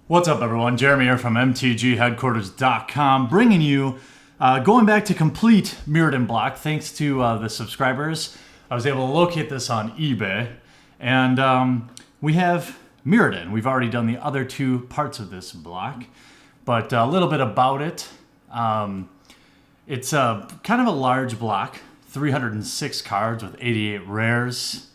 What's up, everyone? Jeremy here from MTGheadquarters.com, bringing you, going back to complete Mirrodin block. Thanks to the subscribers, I was able to locate this on eBay, and we have Mirrodin. We've already done the other two parts of this block, but a little bit about it. It's kind of a large block, 306 cards with 88 rares.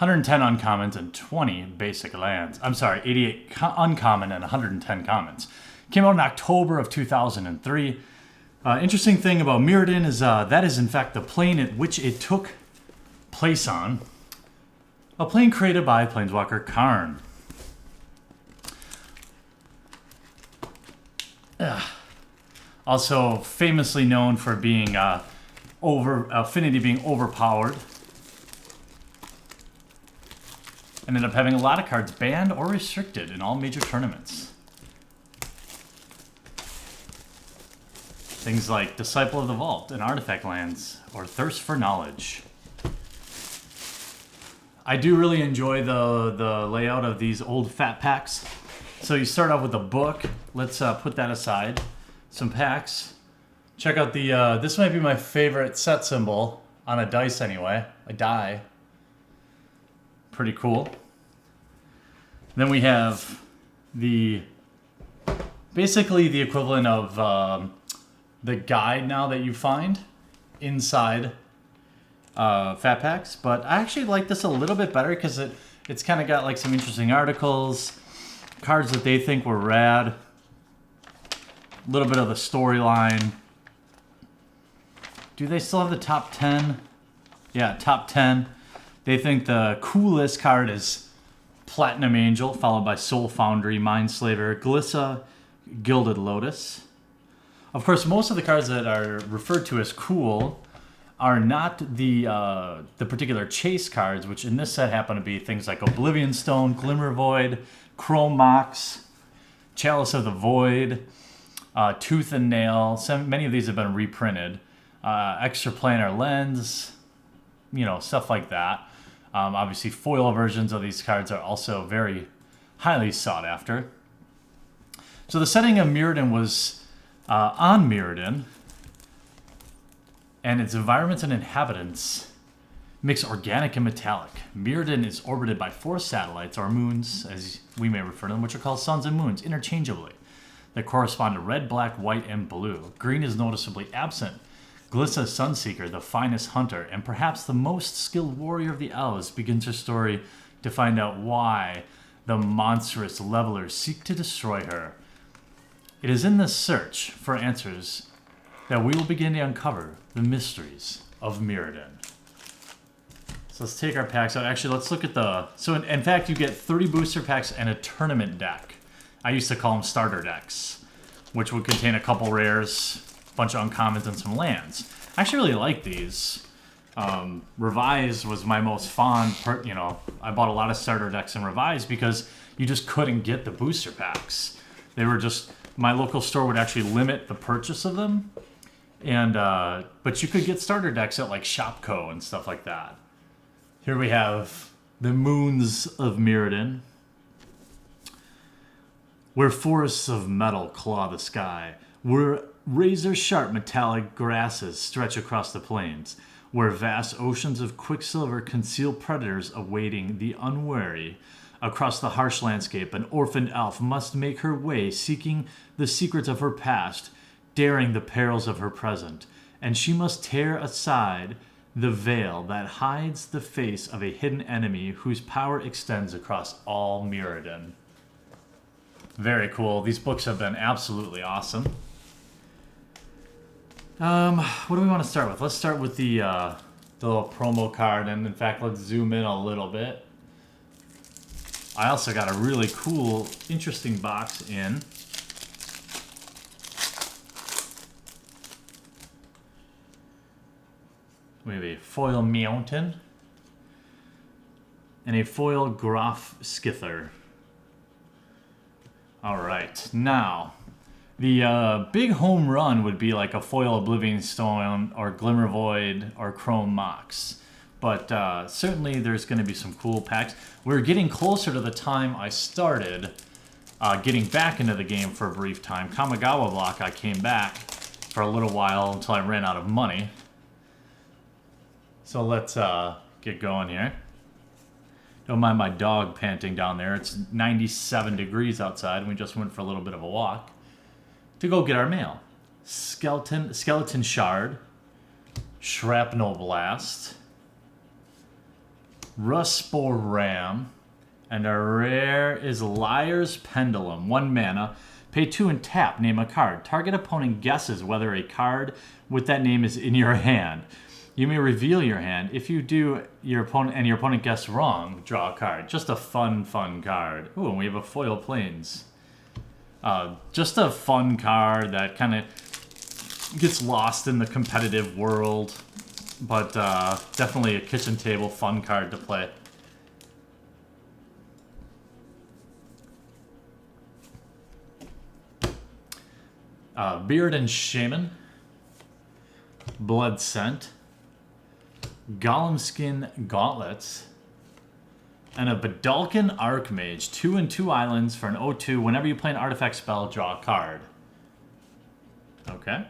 110 uncommons and 20 basic lands. I'm sorry, 88 uncommon and 110 commons. Came out in October of 2003. Interesting thing about Mirrodin is that is in fact the plane at which it took place on. A plane created by Planeswalker Karn. Also famously known for being affinity being overpowered. Ended up having a lot of cards banned or restricted in all major tournaments. Things like Disciple of the Vault and Artifact Lands, or Thirst for Knowledge. I do really enjoy the layout of these old fat packs. So you start off with a book. Let's put that aside. Some packs. Check out the, this might be my favorite set symbol on a dice anyway, a die. Pretty cool. Then we have basically the equivalent of the guide now that you find inside fat packs. But I actually like this a little bit better because it's kind of got like some interesting articles, cards that they think were rad, a little bit of the storyline. Do they still have the top 10? Yeah, top 10. They think the coolest card is Platinum Angel, followed by Soul Foundry, Mindslaver, Glissa, Gilded Lotus. Of course, most of the cards that are referred to as cool are not the particular chase cards, which in this set happen to be things like Oblivion Stone, Glimmer Void, Chrome Mox, Chalice of the Void, Tooth and Nail. Many of these have been reprinted. Extraplanar Lens, you know, stuff like that. Obviously, foil versions of these cards are also very highly sought after. So the setting of Mirrodin was on Mirrodin, and its environments and inhabitants mix organic and metallic. Mirrodin is orbited by 4 satellites, or moons, as we may refer to them, which are called suns and moons interchangeably, that correspond to red, black, white, and blue. Green is noticeably absent. Glissa Sunseeker, the finest hunter, and perhaps the most skilled warrior of the elves, begins her story to find out why the monstrous levelers seek to destroy her. It is in this search for answers that we will begin to uncover the mysteries of Mirrodin. So let's take our packs out. Actually, let's look at the... So in fact, you get 30 booster packs and a tournament deck. I used to call them starter decks, which would contain a couple rares, bunch of uncommons, and some lands. I actually really like these. Revise was my most fond, I bought a lot of starter decks in Revise because you just couldn't get the booster packs. They were just, my local store would actually limit the purchase of them. And, but you could get starter decks at like Shopko and stuff like that. Here we have the Moons of Mirrodin, where forests of metal claw the sky, where razor-sharp metallic grasses stretch across the plains, where vast oceans of quicksilver conceal predators awaiting the unwary. Across the harsh landscape, an orphaned elf must make her way, seeking the secrets of her past, daring the perils of her present, and she must tear aside the veil that hides the face of a hidden enemy whose power extends across all Mirrodin. Very cool. These books have been absolutely awesome. What do we want to start with? Let's start with the little promo card, and in fact, let's zoom in a little bit. I also got a really cool, interesting box in. We have a foil Mountain and a foil Groff Skither. All right, now the big home run would be like a foil Oblivion Stone or Glimmer Void or Chrome Mox. But certainly there's going to be some cool packs. We're getting closer to the time I started getting back into the game for a brief time. Kamigawa block, I came back for a little while until I ran out of money. So let's get going here. Don't mind my dog panting down there. It's 97 degrees outside, and we just went for a little bit of a walk to go get our mail. Skeleton Shard, Shrapnel Blast, Rusporam, and our rare is Liar's Pendulum. 1 mana. Pay 2 and tap. Name a card. Target opponent guesses whether a card with that name is in your hand. You may reveal your hand. If you do, your opponent guesses wrong, draw a card. Just a fun card. Ooh, and we have a foil plains. Just a fun card that kind of gets lost in the competitive world, but definitely a kitchen table fun card to play. Mirrodin Shaman, Blood Scent, Golem Skin Gauntlets, and a Badalkin Archmage. 2 and 2 islands for an 0/2. Whenever you play an artifact spell, draw a card. Okay.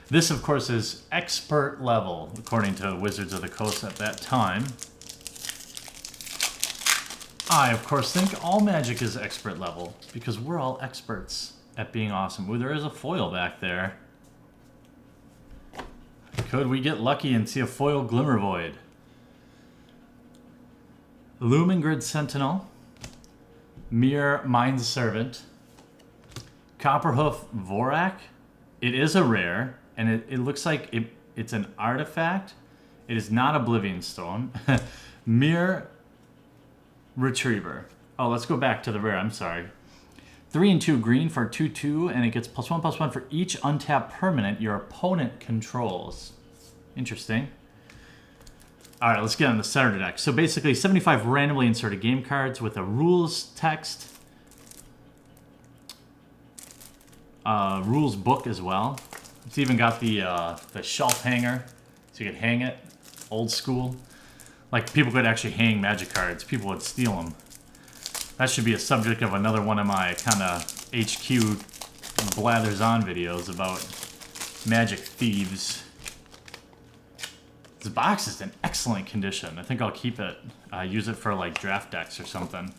This, of course, is expert level, according to Wizards of the Coast at that time. I, of course, think all Magic is expert level, because we're all experts at being awesome. Ooh, there is a foil back there. Could we get lucky and see a foil Glimmer Void? Lumengrid Sentinel, Mirror Mind Servant, Copperhoof Vorak. It is a rare, and it looks like it's an artifact. It is not Oblivion Stone. Mirror Retriever. Oh, let's go back to the rare. I'm sorry. 3 and 2 green for 2/2, and it gets +1/+1 for each untapped permanent your opponent controls. Interesting. All right, let's get on the starter deck. So basically, 75 randomly inserted game cards with a rules text, rules book as well. It's even got the shelf hanger, so you could hang it, old school. Like people could actually hang Magic cards. People would steal them. That should be a subject of another one of my kind of HQ blathers on videos about Magic thieves. This box is in excellent condition. I think I'll keep it, use it for like draft decks or something.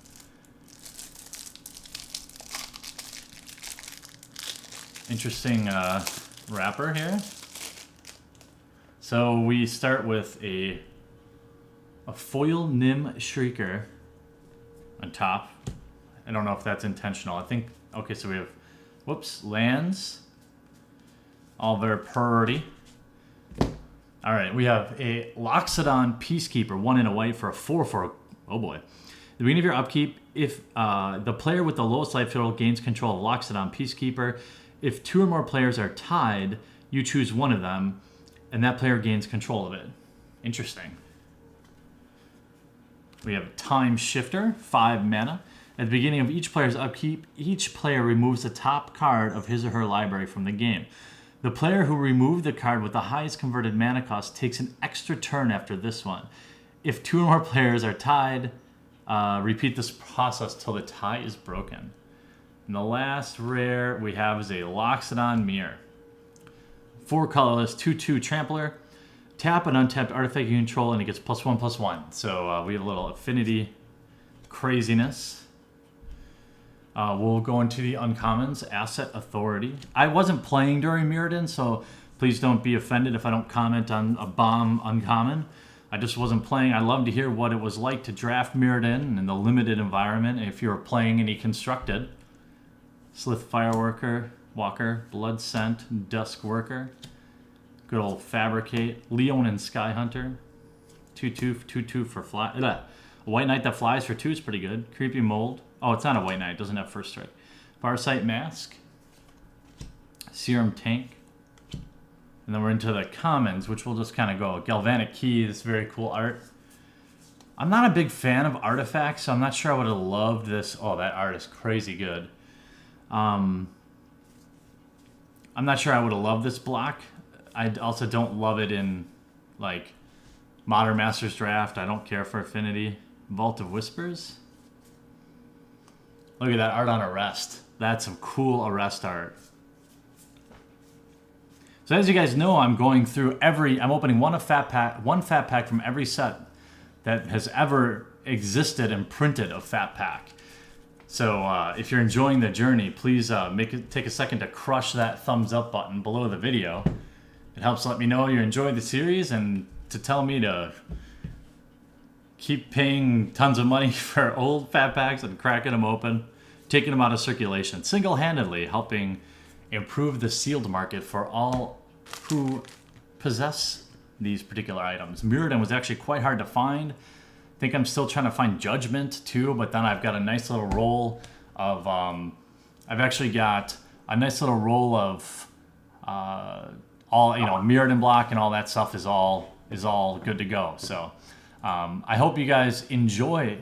Interesting wrapper here. So we start with a foil Nim Shrieker on top. I don't know if that's intentional. I think, okay, so we have, whoops, lands. All very pretty. All right, we have a Loxodon Peacekeeper, 1 and a white for a 4/4. Oh boy. At the beginning of your upkeep, if the player with the lowest life total gains control of Loxodon Peacekeeper, if 2 or more players are tied, you choose one of them, and that player gains control of it. Interesting. We have Time Shifter, 5 mana. At the beginning of each player's upkeep, each player removes the top card of his or her library from the game. The player who removed the card with the highest converted mana cost takes an extra turn after this one. If 2 or more players are tied, repeat this process till the tie is broken. And the last rare we have is a Loxodon Mirror. 4 colorless, 2/2 Trampler. Tap an untapped artifact you control, and it gets +1/+1. So we have a little affinity craziness. We'll go into the uncommons. Asset Authority. I wasn't playing during Mirrodin, so please don't be offended if I don't comment on a bomb uncommon. I just wasn't playing. I'd love to hear what it was like to draft Mirrodin in the limited environment if you were playing any constructed. Slith Fireworker, Walker, Blood Scent, Dusk Worker. Good old Fabricate. Leon and Sky Hunter. 2/2 for fly. A White Knight that flies for 2 is pretty good. Creepy Mold. Oh, it's not a White Knight. It doesn't have first strike. Farsight Mask. Serum Tank. And then we're into the commons, which we'll just kind of go. Galvanic Key, this very cool art. I'm not a big fan of artifacts, so I'm not sure I would have loved this. Oh, that art is crazy good. I'm not sure I would have loved this block. I also don't love it in, like, Modern Masters Draft. I don't care for Affinity. Vault of Whispers. Look at that art on Arrest. That's some cool Arrest art. So as you guys know, I'm going through I'm opening one fat pack from every set that has ever existed and printed a fat pack. So if you're enjoying the journey, please take a second to crush that thumbs up button below the video. It helps let me know you're enjoying the series and to tell me to keep paying tons of money for old fat packs and cracking them open, taking them out of circulation, single-handedly helping improve the sealed market for all who possess these particular items. Mirrodin was actually quite hard to find. I think I'm still trying to find Judgment too, but then I've got a nice little roll of I've actually got a nice little roll of all, you know, Mirrodin block and all that stuff is all good to go. So I hope you guys enjoy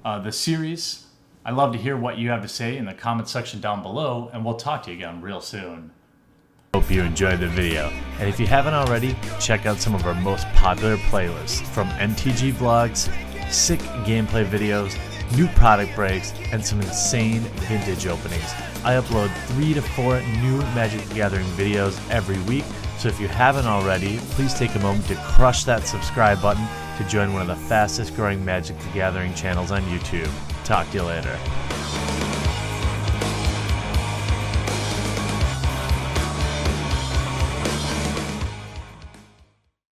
the series. I'd love to hear what you have to say in the comment section down below, and we'll talk to you again real soon. Hope you enjoyed the video, and if you haven't already, check out some of our most popular playlists from MTG vlogs, sick gameplay videos, new product breaks, and some insane vintage openings. I upload 3 to 4 new Magic the Gathering videos every week, so if you haven't already, please take a moment to crush that subscribe button to join one of the fastest growing Magic the Gathering channels on YouTube. Talk to you later.